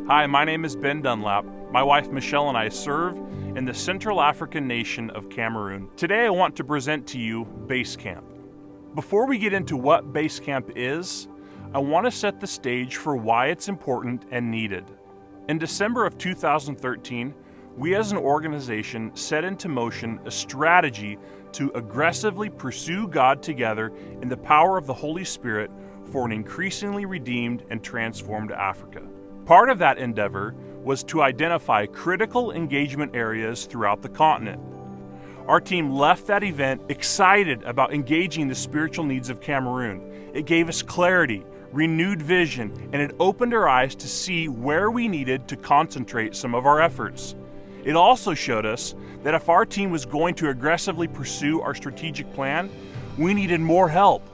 Hi, my name is Ben Dunlap. My wife Michelle and I serve in the Central African nation of Cameroon. Today I want to present to you Base Camp. Before we get into what Base Camp is, I want to set the stage for why it's important and needed. In December of 2013, we as an organization set into motion a strategy to aggressively pursue God together in the power of the Holy Spirit for an increasingly redeemed and transformed Africa. Part of that endeavor was to identify critical engagement areas throughout the continent. Our team left that event excited about engaging the spiritual needs of Cameroon. It gave us clarity, renewed vision, and it opened our eyes to see where we needed to concentrate some of our efforts. It also showed us that if our team was going to aggressively pursue our strategic plan, we needed more help,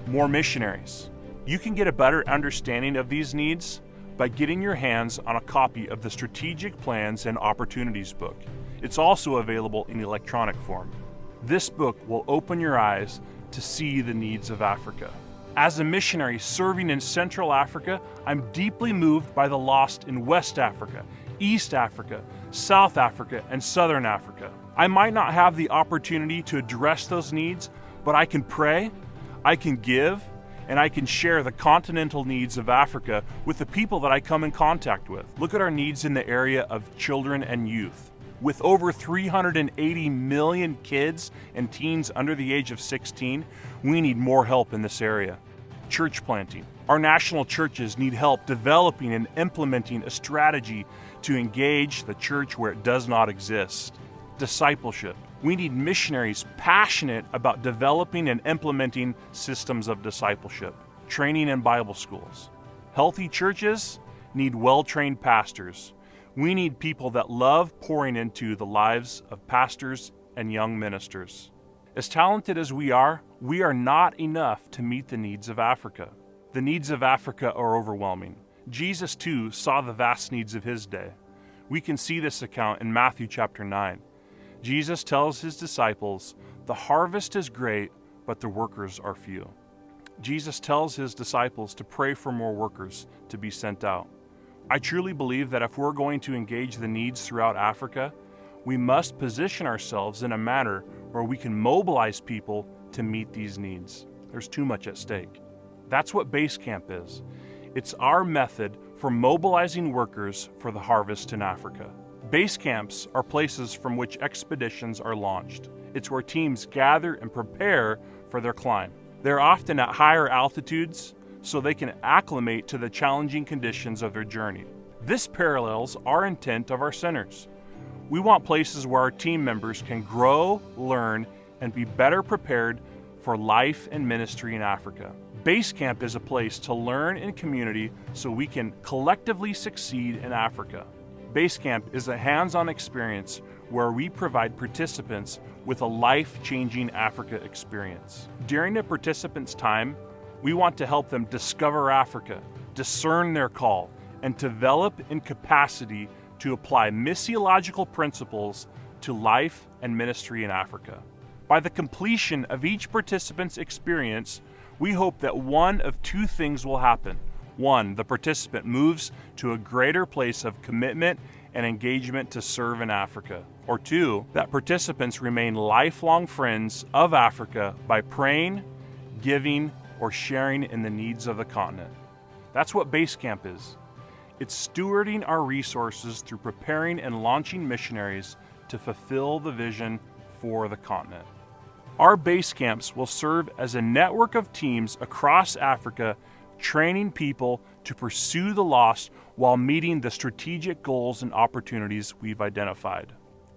more missionaries. You can get a better understanding of these needs by getting your hands on a copy of the Strategic Plans and Opportunities book. It's also available in electronic form. This book will open your eyes to see the needs of Africa. As a missionary serving in Central Africa, I'm deeply moved by the lost in West Africa, East Africa, South Africa, and Southern Africa. I might not have the opportunity to address those needs, but I can pray, I can give, and I can share the continental needs of Africa with the people that I come in contact with. Look at our needs in the area of children and youth. With over 380 million kids and teens under the age of 16, we need more help in this area. Church planting. Our national churches need help developing and implementing a strategy to engage the church where it does not exist. Discipleship. We need missionaries passionate about developing and implementing systems of discipleship. Training in Bible schools. Healthy churches need well-trained pastors. We need people that love pouring into the lives of pastors and young ministers. As talented as we are not enough to meet the needs of Africa. The needs of Africa are overwhelming. Jesus, too, saw the vast needs of his day. We can see this account in Matthew chapter 9. Jesus tells his disciples, "The harvest is great, but the workers are few." Jesus tells his disciples to pray for more workers to be sent out. I truly believe that if we're going to engage the needs throughout Africa, we must position ourselves in a manner where we can mobilize people to meet these needs. There's too much at stake. That's what Base Camp is. It's our method for mobilizing workers for the harvest in Africa. Base camps are places from which expeditions are launched. It's where teams gather and prepare for their climb. They're often at higher altitudes, so they can acclimate to the challenging conditions of their journey. This parallels our intent of our centers. We want places where our team members can grow, learn, and be better prepared for life and ministry in Africa. Base Camp is a place to learn in community so we can collectively succeed in Africa. Base Camp is a hands-on experience where we provide participants with a life-changing Africa experience. During a participant's time, we want to help them discover Africa, discern their call, and develop in capacity to apply missiological principles to life and ministry in Africa. By the completion of each participant's experience, we hope that one of two things will happen. One, the participant moves to a greater place of commitment and engagement to serve in Africa. Or two, that participants remain lifelong friends of Africa by praying, giving, or sharing in the needs of the continent. That's what Base Camp is. It's stewarding our resources through preparing and launching missionaries to fulfill the vision for the continent. Our base camps will serve as a network of teams across Africa, training people to pursue the lost while meeting the strategic goals and opportunities we've identified.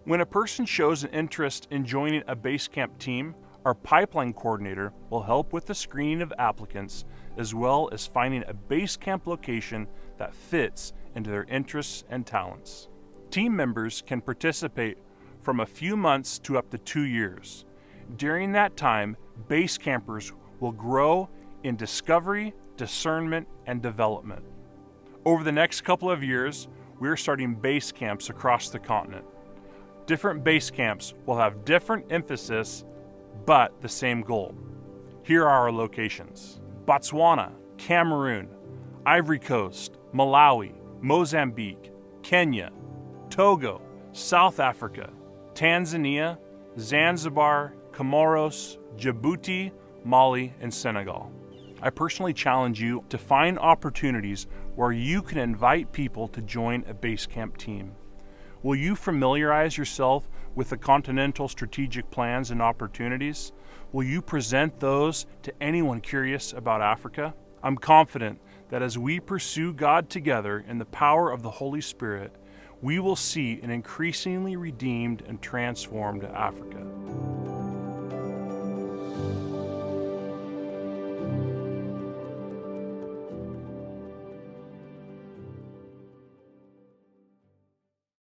When a person shows an interest in joining a base camp team, our pipeline coordinator will help with the screening of applicants as well as finding a base camp location that fits into their interests and talents. Team members can participate from a few months to up to 2 years. During that time, base campers will grow in discovery, discernment, and development. Over the next couple of years, we're starting base camps across the continent. Different base camps will have different emphasis, but the same goal. Here are our locations: Botswana, Cameroon, Ivory Coast, Malawi, Mozambique, Kenya, Togo, South Africa, Tanzania, Zanzibar, Comoros, Djibouti, Mali, and Senegal. I personally challenge you to find opportunities where you can invite people to join a Basecamp team. Will you familiarize yourself with the Continental strategic plans and opportunities? Will you present those to anyone curious about Africa? I'm confident that as we pursue God together in the power of the Holy Spirit, we will see an increasingly redeemed and transformed Africa.